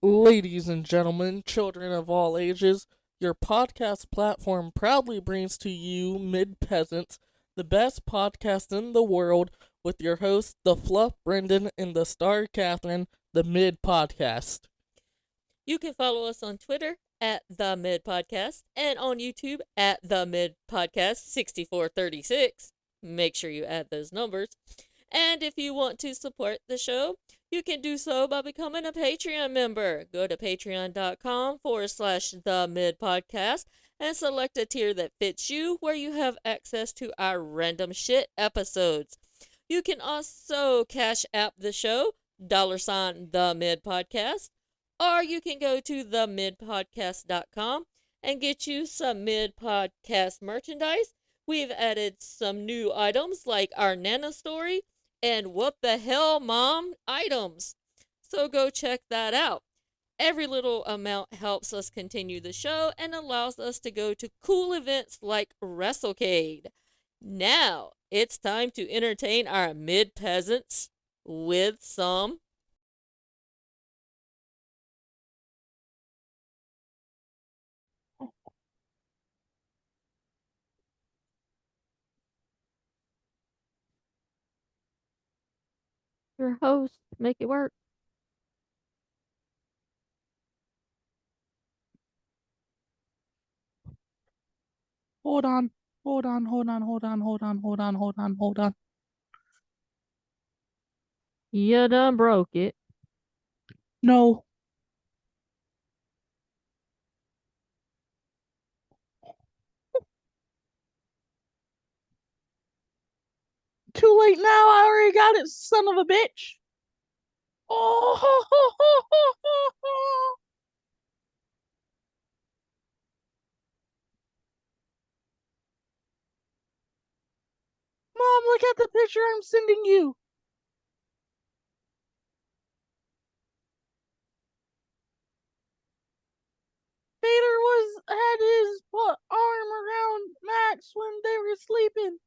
Ladies and gentlemen, children of all ages, your podcast platform proudly brings to you Mid Peasants, the best podcast in the world, with your hosts, the Fluff Brendan and the Star Catherine, the Mid Podcast. You can follow us on Twitter at The Mid Podcast and on YouTube at The Mid Podcast 6436. Make sure you add those numbers. And if you want to support the show, you can do so by becoming a Patreon member. Go to patreon.com/The Mid Podcast and select a tier that fits you, where you have access to our random shit episodes. You can also cash app the show, $ The Mid Podcast, or you can go to themidpodcast.com and get you some Mid Podcast merchandise. We've added some new items like our Nana story and What the Hell Mom items. So go check that out. Every little amount helps us continue the show and allows us to go to cool events like WrestleCade. Now, it's time to entertain our mid peasants with some Your host. Make it work. Hold on, hold on, hold on, hold on, hold on, hold on, hold on, hold on. You done broke it. No. Too late now, I already got it, son of a bitch. Oh, ho, ho, ho, ho, ho, ho. Mom, look at the picture I'm sending you. Vader had his arm around Max when they were sleeping.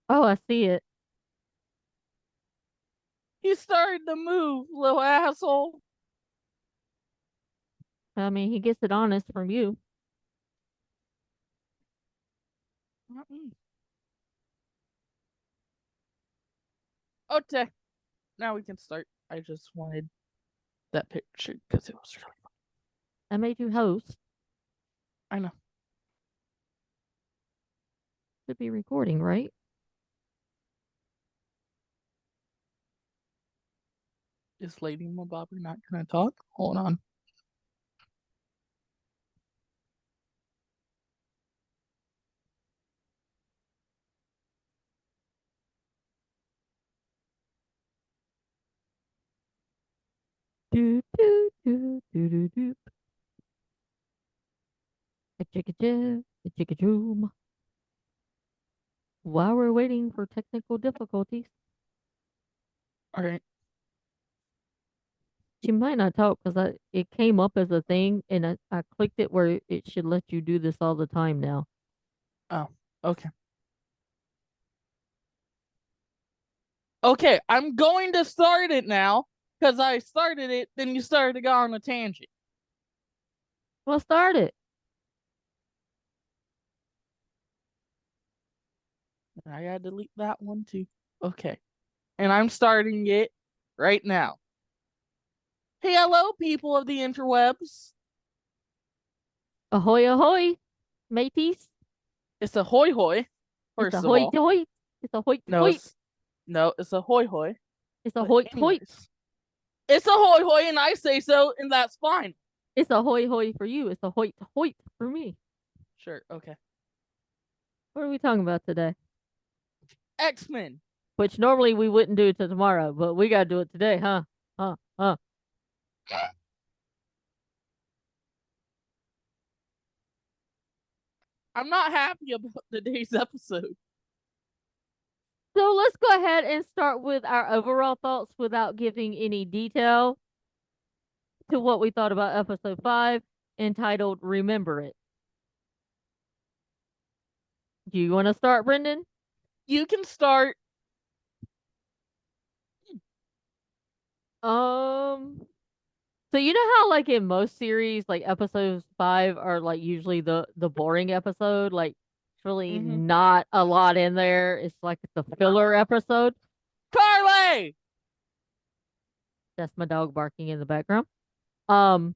Oh, I see it. He started to move, little asshole. I mean, he gets it honest from you. Okay, now we can start. I just wanted that picture because it was really fun. I made you host. I know. Should be recording, right? Is Lady Mabobber not gonna talk? Hold on. Do do do do do do. A chicka a chicka choom. While we're waiting for technical difficulties, All right. she might not talk because it came up as a thing and I clicked it where it should let you do this all the time now. Oh, okay. Okay, I'm going to start it now because I started it, then you started to go on a tangent. Well, start it. I gotta delete that one too. Okay. And I'm starting it right now. Hey, hello, people of the interwebs. Ahoy, ahoy, mateys. It's a hoy hoy, It's a first of hoit all. hoit. It's a hoit No, hoit. it's a hoy hoy. It's a But hoit hoit. anyways, it's a hoy hoy, and I say so, and that's fine. It's a hoy hoy for you. It's a hoit hoit for me. Sure, okay. What are we talking about today? Xmen. Which normally we wouldn't do till tomorrow, but we gotta do it today, huh? Huh. I'm not happy about today's episode. So let's go ahead and start with our overall thoughts without giving any detail to what we thought about episode 5, entitled Remember It. Do you want to start, Brendan? You can start. So you know how like in most series, like episodes 5 are like usually the boring episode, like it's really Mm-hmm. not a lot in there. It's like the filler episode. Carly! That's my dog barking in the background. Um,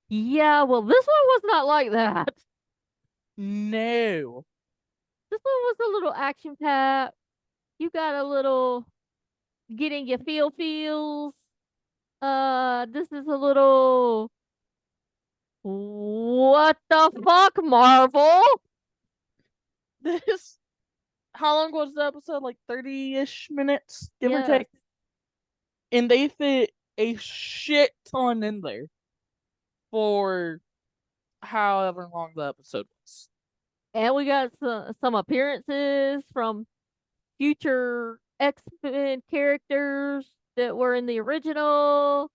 yeah, well, this one was not like that. No. This one was a little action packed. You got a little getting your feels. This is a little what the fuck, Marvel? This, how long was the episode? Like 30-ish minutes, give or Yes. take? And they fit a shit ton in there for however long the episode was. And we got some appearances from future X-Men characters that were in the original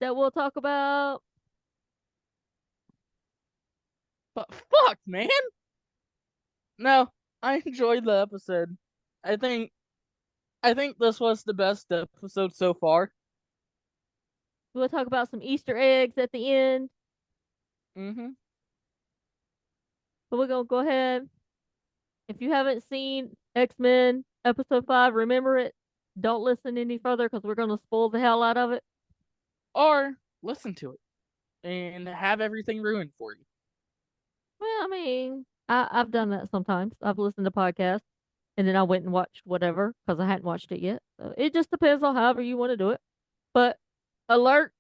that we'll talk about. But fuck, man! No, I enjoyed the episode. I think I think this was the best episode so far. We'll talk about some Easter eggs at the end. Mm-hmm. But we're gonna go ahead. If you haven't seen X-Men episode 5, remember it. Don't listen any further because we're gonna spoil the hell out of it. Or listen to it and have everything ruined for you. Well, I mean, I've done that sometimes. I've listened to podcasts and then I went and watched whatever because I hadn't watched it yet. So it just depends on however you want to do it. But alert,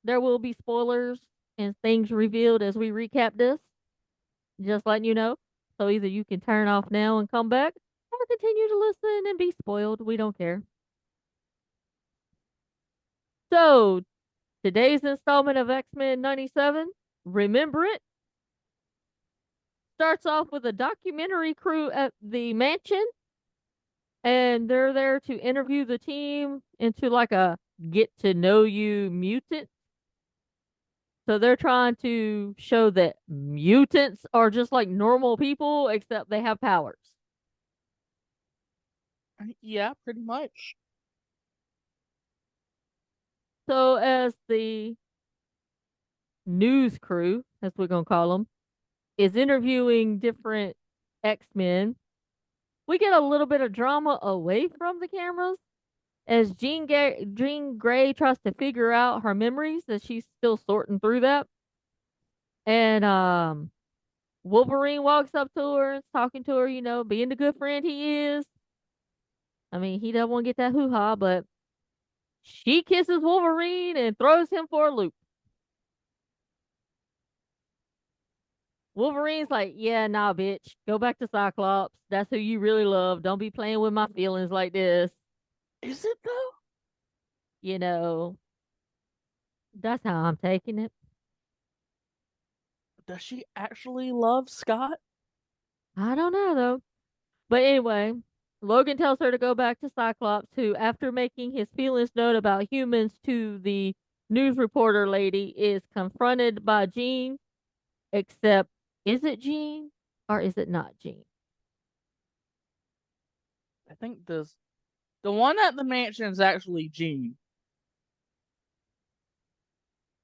there will be spoilers and things revealed as we recap this. Just letting you know. So either you can turn off now and come back or continue to listen and be spoiled. We don't care. So today's installment of X-Men 97, Remember It, starts off with a documentary crew at the mansion, and they're there to interview the team into like a get to know you mutant. So they're trying to show that mutants are just like normal people, except they have powers. Yeah, pretty much. So as the news crew, as we're gonna call them, is interviewing different X-Men, we get a little bit of drama away from the cameras as Jean Grey tries to figure out her memories, as she's still sorting through that. And Wolverine walks up to her and talking to her, being the good friend he is. I mean, he doesn't want to get that hoo ha, but she kisses Wolverine and throws him for a loop. Wolverine's like, yeah, nah, bitch. Go back to Cyclops. That's who you really love. Don't be playing with my feelings like this. Is it though? You know, that's how I'm taking it. Does she actually love Scott? I don't know, though. But anyway, Logan tells her to go back to Cyclops, who, after making his feelings known about humans to the news reporter lady, is confronted by Jean. Except, is it Jean or is it not Jean? I think the one at the mansion is actually Jean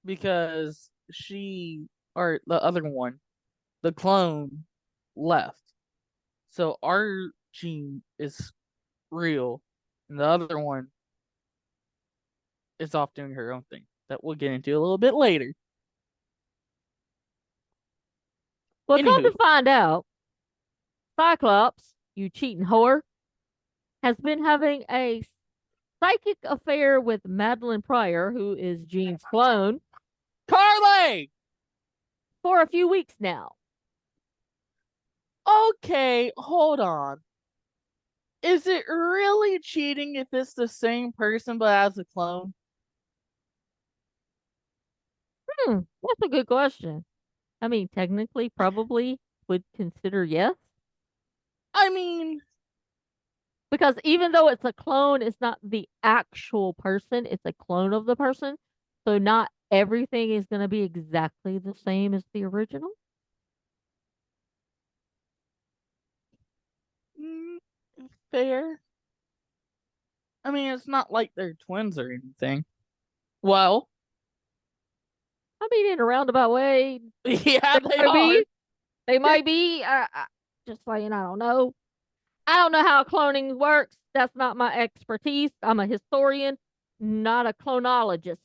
because she or the other one, the clone, left. So our Jean is real, and the other one is off doing her own thing. That we'll get into a little bit later. Well, come to Anywho, find out, Cyclops, you cheating whore, has been having a psychic affair with Madeline Pryor, who is Jean's clone, Carly! for a few weeks now. Okay, hold on. Is it really cheating if it's the same person but as a clone? That's a good question. I mean, technically, probably would consider yes. I mean, Because even though it's a clone, it's not the actual person, it's a clone of the person. So not everything is going to be exactly the same as the original. mm, fair. I mean, it's not like they're twins or anything. Well, I mean, in a roundabout way, yeah, they might are. be. They might be. Just saying, I don't know. I don't know how cloning works. That's not my expertise. I'm a historian, not a clonologist.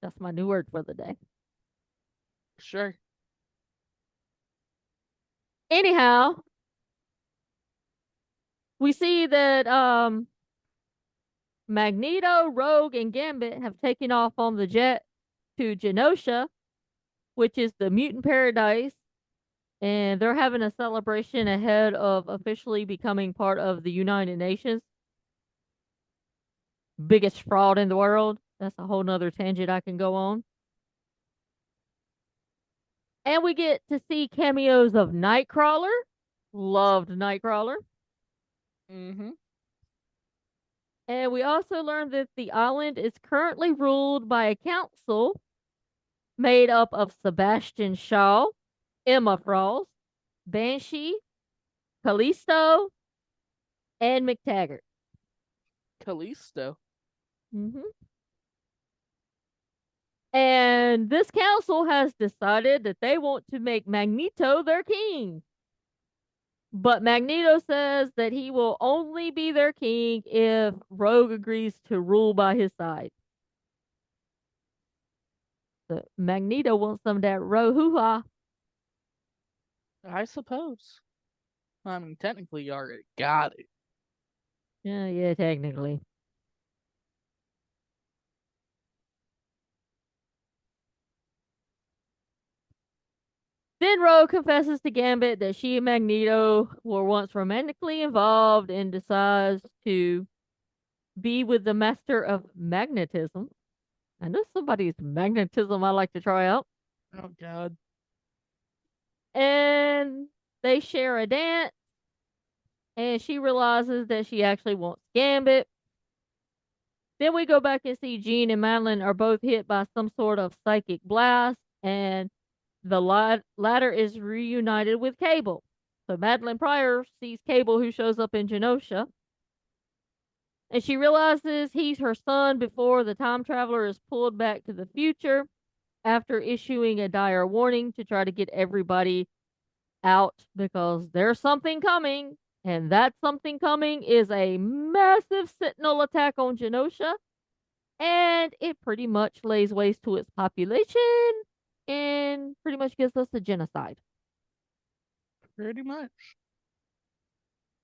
That's my new word for the day. Sure. Anyhow, we see that Magneto, Rogue, and Gambit have taken off on the jet to Genosha, which is the mutant paradise, and they're having a celebration ahead of officially becoming part of the United Nations. Biggest fraud in the world. That's a whole nother tangent I can go on. And we get to see cameos of Nightcrawler. Loved Nightcrawler. Mm-hmm. And we also learned that the island is currently ruled by a council made up of Sebastian Shaw, Emma Frost, Banshee, Callisto, and McTaggart. Callisto. hmm And this council has decided that they want to make Magneto their king. But Magneto says that he will only be their king if Rogue agrees to rule by his side. So Magneto wants some of that Rogue hoo-ha. I suppose. I mean, technically, you already got it. Yeah, technically. Then Rogue confesses to Gambit that she and Magneto were once romantically involved and decides to be with the master of magnetism. I know somebody's magnetism I like to try out. Oh, God. And they share a dance, and she realizes that she actually wants Gambit. Then we go back and see Jean and Madeline are both hit by some sort of psychic blast, and the latter is reunited with Cable. So Madeline Pryor sees Cable, who shows up in Genosha, and she realizes he's her son before the time traveler is pulled back to the future after issuing a dire warning to try to get everybody out because there's something coming. And that something coming is a massive Sentinel attack on Genosha. And it pretty much lays waste to its population and pretty much gives us a genocide. Pretty much.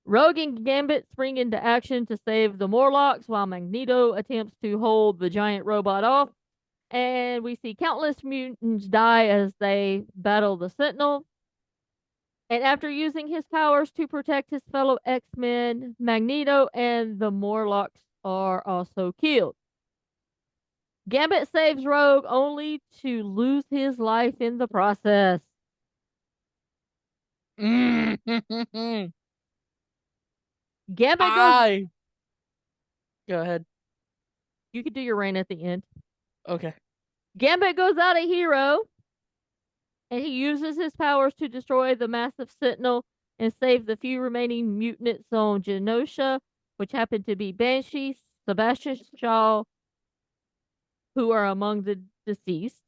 Rogue and Gambit spring into action to save the Morlocks while Magneto attempts to hold the giant robot off. And we see countless mutants die as they battle the Sentinel. And after using his powers to protect his fellow X-Men, Magneto and the Morlocks are also killed. Gambit saves Rogue only to lose his life in the process. Mm-hmm. Gambit goes. Go ahead. You can do your reign at the end. Okay. Gambit goes out a hero, and he uses his powers to destroy the massive Sentinel and save the few remaining mutants on Genosha, which happen to be Banshee, Sebastian Shaw, who are among the deceased.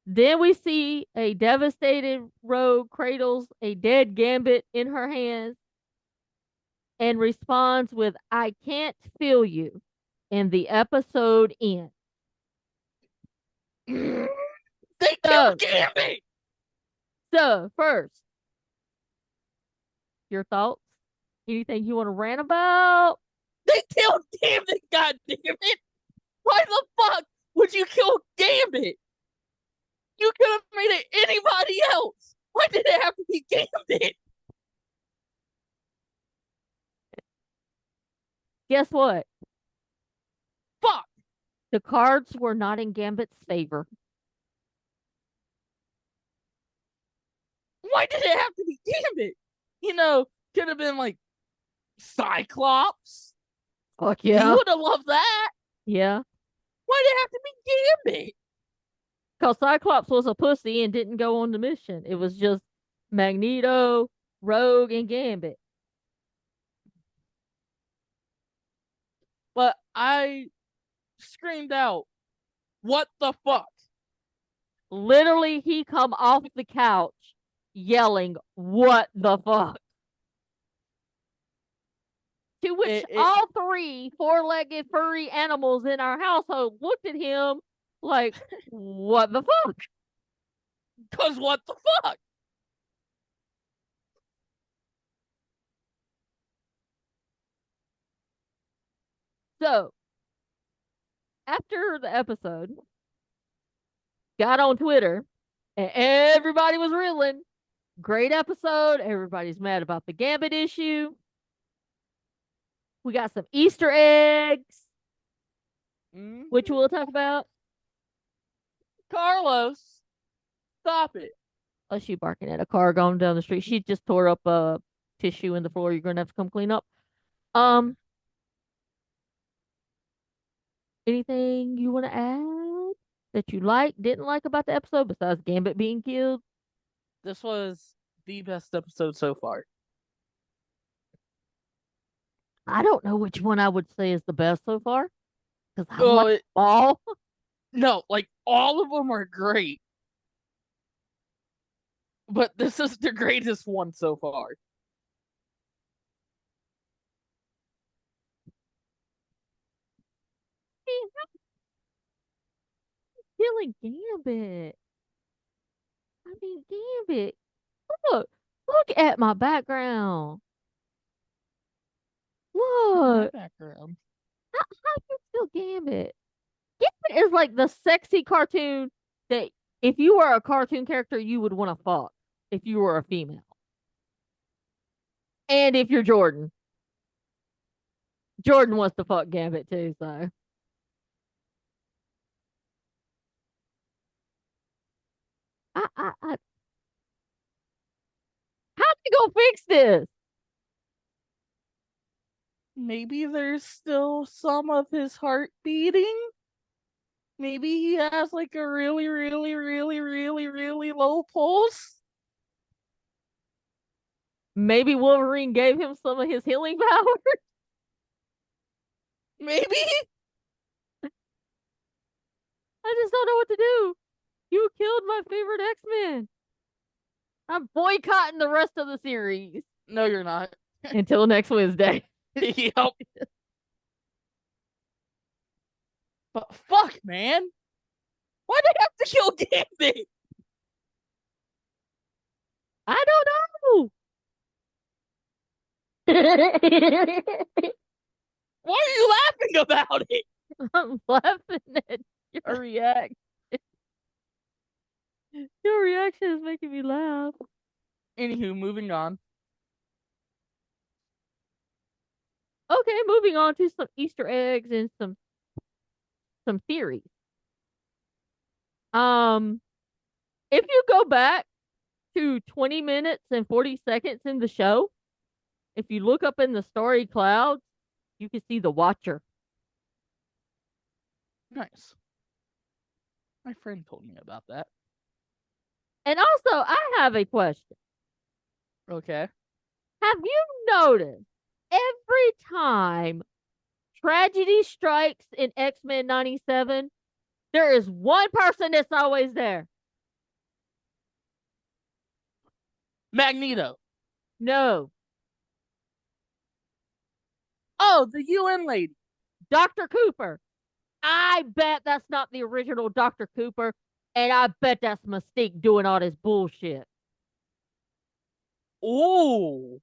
Then we see a devastated Rogue cradles a dead Gambit in her hands and responds with, "I can't feel you," and the episode ends. They killed Gambit! So, first, your thoughts? Anything you want to rant about? They killed Gambit, god damn it! Why the fuck would you kill Gambit? You could have made it anybody else! Why did it have to be Gambit? Guess what? Fuck! The cards were not in Gambit's favor. Why did it have to be Gambit? You know, could have been like Cyclops. Fuck You yeah. would have loved that. Yeah. Why did it have to be Gambit? Because Cyclops was a pussy and didn't go on the mission. It was just Magneto, Rogue, and Gambit. I screamed out, "What the fuck?" Literally, he come off the couch yelling, "What the fuck?" To which It all three four-legged furry animals in our household looked at him like, "What the fuck?" Cause what the fuck? So, after the episode, got on Twitter, and everybody was reeling. Great episode. Everybody's mad about the Gambit issue. We got some Easter eggs, which we'll talk about. Carlos, stop it. Oh, she barking at a car going down the street. She just tore up a tissue in the floor. You're gonna have to come clean up. Anything you want to add that you didn't like about the episode besides Gambit being killed? This was the best episode so far. I don't know which one I would say is the best so far because I Oh, like all. no, like all of them are great, but this is the greatest one so far. Killing Gambit. I mean, Gambit. Look at my background. My Look, background. how you kill Gambit? Gambit is like the sexy cartoon that if you were a cartoon character, you would want to fuck if you were a female. And if you're Jordan. Jordan wants to fuck Gambit too, so. I how they gonna fix this? Maybe there's still some of his heart beating. Maybe he has like a really, really, really, really, really low pulse. Maybe Wolverine gave him some of his healing powers. Maybe. I just don't know what to do. You killed my favorite X-Men. I'm boycotting the rest of the series No, you're not. until next Wednesday. Yep. But fuck, man. Why'd they have to kill Gambit? I don't know. Why are you laughing about it? I'm laughing at your reaction. Your reaction is making me laugh. Anywho, moving on. Okay, moving on to some Easter eggs and some theories. If you go back to 20 minutes and 40 seconds in the show, if you look up in the starry clouds, you can see the Watcher. Nice. My friend told me about that. And also, I have a question. Okay. Have you noticed every time tragedy strikes in X-Men 97, there is one person that's always there? Magneto. No. Oh, the UN lady. Dr. Cooper. I bet that's not the original Dr. Cooper, and I bet that's Mystique doing all this bullshit. Ooh.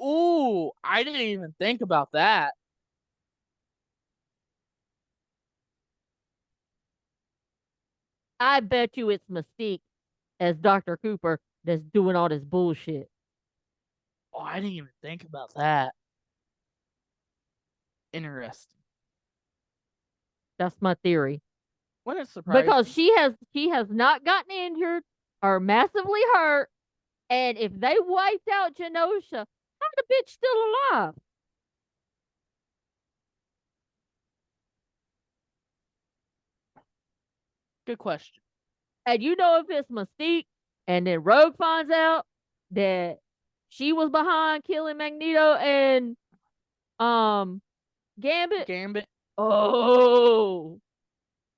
Ooh, I didn't even think about that. I bet you it's Mystique as Dr. Cooper that's doing all this bullshit. Oh, I didn't even think about that. Interesting. That's my theory. Wouldn't it surprise Because me? she has not gotten injured or massively hurt, and if they wiped out Genosha, how the bitch still alive? Good question. And you know if it's Mystique, and then Rogue finds out that she was behind killing Magneto and Gambit. Gambit. Oh,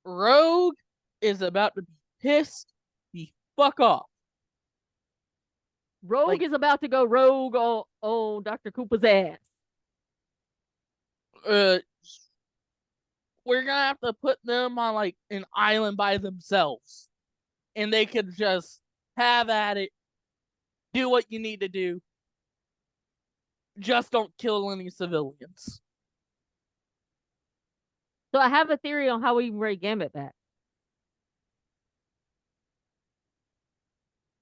Rogue is about to be pissed the fuck off. Rogue Like- is about to go rogue on Dr. Cooper's ass. We're gonna have to put them on like an island by themselves, and they could just have at it, do what you need to do. Just don't kill any civilians. So I have a theory on how we can bring Gambit back.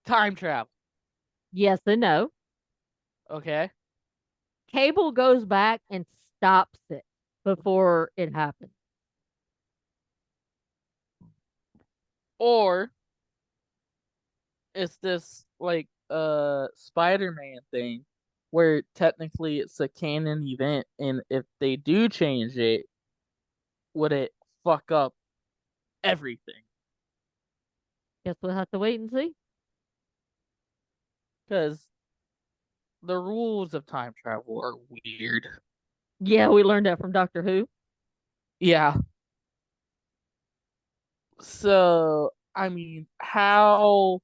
Time travel. Yes and no. Okay. Cable goes back and stops it before it happens. Or it's this like Spider-Man thing where technically it's a canon event, and if they do change it, would it fuck up everything? Guess we'll have to wait and see. Because the rules of time travel are weird. Yeah, we learned that from Doctor Who. Yeah. So, I mean, how?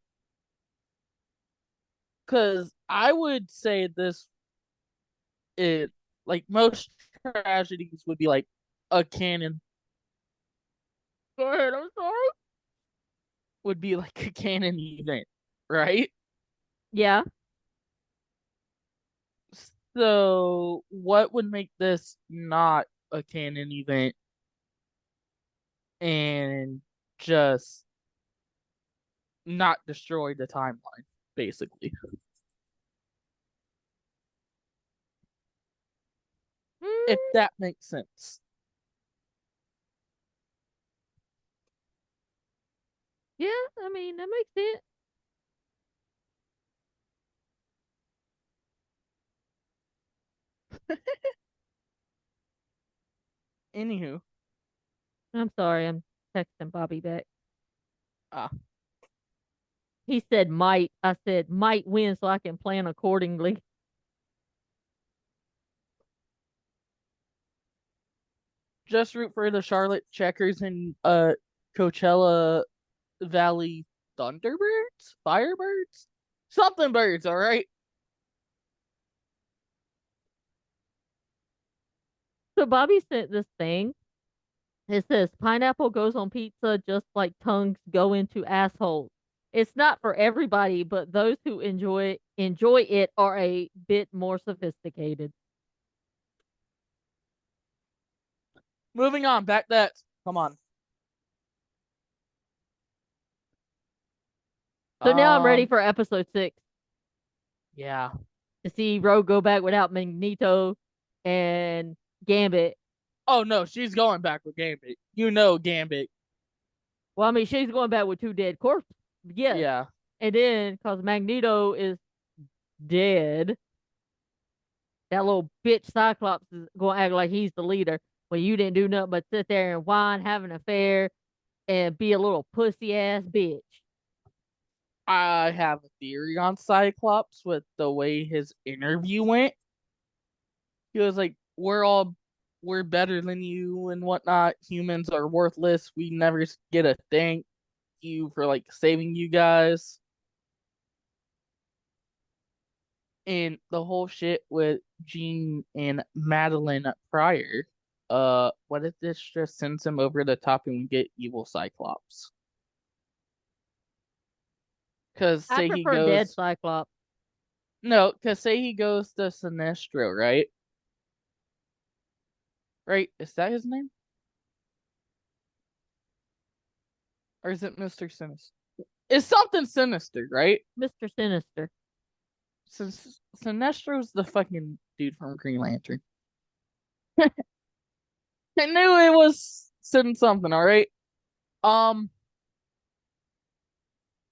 Because I would say this, it like most tragedies would be like a canon, Go ahead, I'm sorry. would be like a canon event, right? Yeah. So, what would make this not a canon event and just not destroy the timeline, basically? If that makes sense. Yeah, I mean, that makes sense. Anywho, I'm sorry, I'm texting Bobby back. ah, He said might. I said might win so I can plan accordingly. just root for the Charlotte Checkers and Coachella Valley Thunderbirds, Firebirds, something birds. All right. So Bobby sent this thing. It says pineapple goes on pizza just like tongues go into assholes. It's not for everybody, but those who enjoy it are a bit more sophisticated. Moving on. Back that. Come on. So now I'm ready for episode 6 Yeah. to see Rogue go back without Magneto and Gambit. Oh no, she's going back with Gambit. You know Gambit. Well, I mean, she's going back with 2 dead corpses. Yes. Yeah. And then, because Magneto is dead, that little bitch Cyclops is going to act like he's the leader when you didn't do nothing but sit there and whine, have an affair, and be a little pussy ass bitch. I have a theory on Cyclops with the way his interview went. He was like, we're better than you and whatnot. Humans are worthless. We never get a thank you for like saving you guys." And the whole shit with Jean and Madeline prior, what if this just sends him over the top and we get evil Cyclops? Cause I say he prefer dead goes Cyclops. no, cause say he goes to Sinestro, right? Right? Is that his name? Or is it Mr. Sinister? It's something sinister, right? Mr. Sinister. Since Sinestro's the fucking dude from Green Lantern. I knew it was something, alright?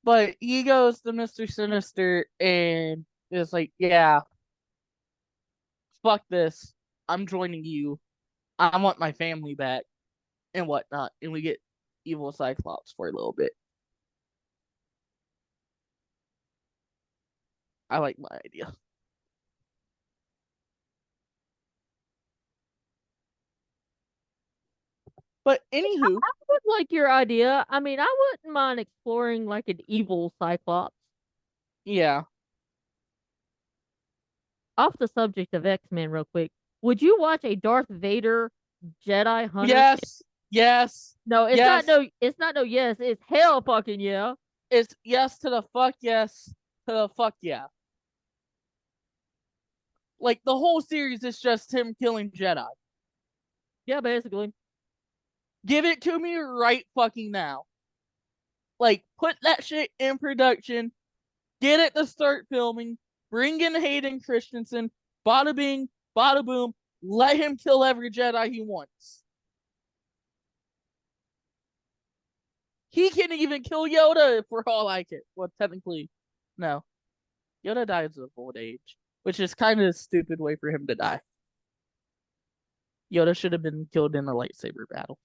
But he goes to Mr. Sinister and is like, yeah, fuck this. I'm joining you. I want my family back and whatnot. And we get evil Cyclops for a little bit. I like my idea. But anywho, I would like your idea. I mean, I wouldn't mind exploring like an evil Cyclops. yeah. Off the subject of X-Men real quick. Would you watch a Darth Vader Jedi Hunter ship? Yes. No, it's Yes. not no yes, it's hell fucking yeah. It's yes to the fuck yes to the fuck yeah. Like the whole series is just him killing Jedi. Yeah, basically. Give it to me right fucking now. Like put that shit in production. Get it to start filming. Bring in Hayden Christensen. Bada bing, bada boom. Let him kill every Jedi he wants. He can even kill Yoda for all I care. Well, technically, no. Yoda dies of old age, which is kind of a stupid way for him to die. Yoda should have been killed in a lightsaber battle.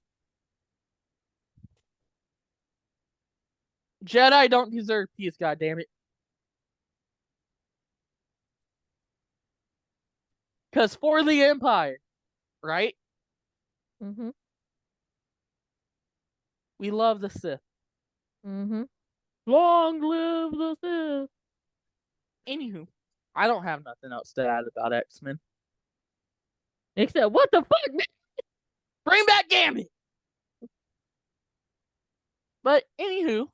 Jedi don't deserve peace, goddammit. Because for the Empire, right? Mm-hmm. We love the Sith. Mm-hmm. Long live the Sith. Anywho, I don't have nothing else to add about X-Men. Except what the fuck? Bring back Gambit! But anywho,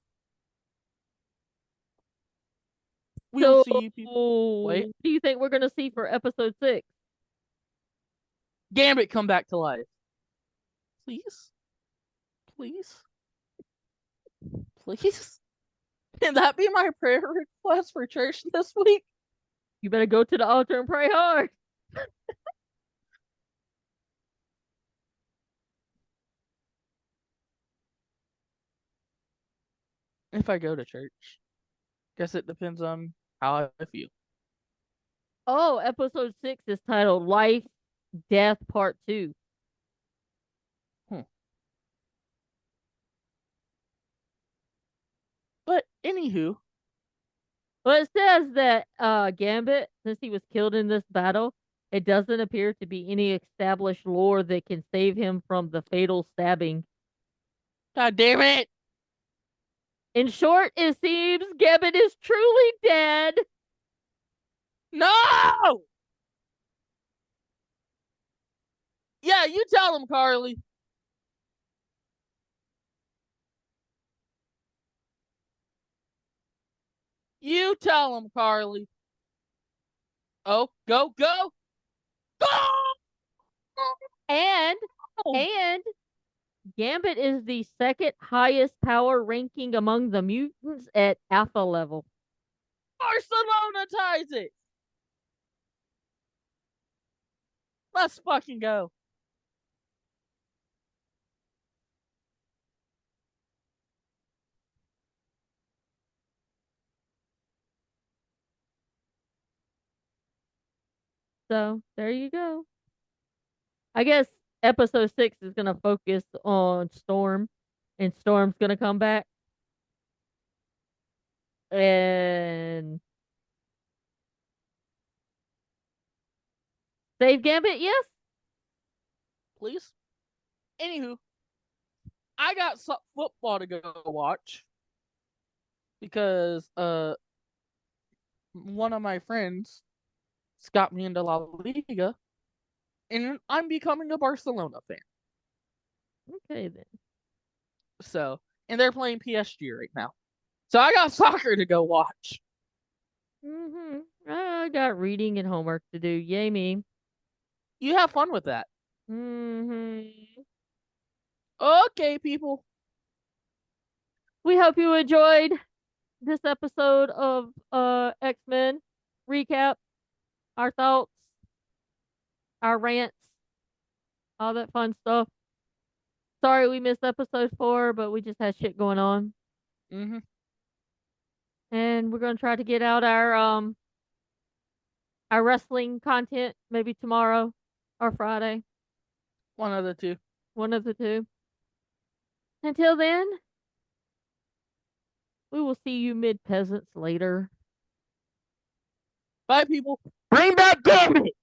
we'll So, see people. Wait, what do you think we're gonna see for episode 6? Gambit come back to life. Please? Please? Please? Can that be my prayer request for church this week? You better go to the altar and pray hard. If I go to church. Guess it depends on how I feel. Oh, episode 6 is titled Life, Death Part 2. But anywho, Well, it says that Gambit, since he was killed in this battle, it doesn't appear to be any established lore that can save him from the fatal stabbing. god damn it! In short, it seems Gambit is truly dead. No! Yeah, you tell him, Carly. You tell him, Carly. Oh, go, go, go! And Gambit is the second highest power ranking among the mutants at alpha level. Barcelona ties it. Let's fucking go. So there you go. I guess episode 6 is gonna focus on Storm, and Storm's gonna come back. And save Gambit, yes? Please. Anywho, I got some football to go watch because one of my friends got me into La Liga, and I'm becoming a Barcelona fan. Okay then. So, and they're playing PSG right now. So I got soccer to go watch. I got reading and homework to do. Yay me. You have fun with that. Mm-hmm. Okay, people. We hope you enjoyed this episode of X-Men recap, our thoughts, our rants, all that fun stuff. Sorry we missed episode 4, but we just had shit going on. Mm-hmm. And we're gonna try to get out our wrestling content maybe tomorrow or Friday. One of the two. One of the two. Until then, we will see you mid peasants later. Bye, people. Bring back Gambit!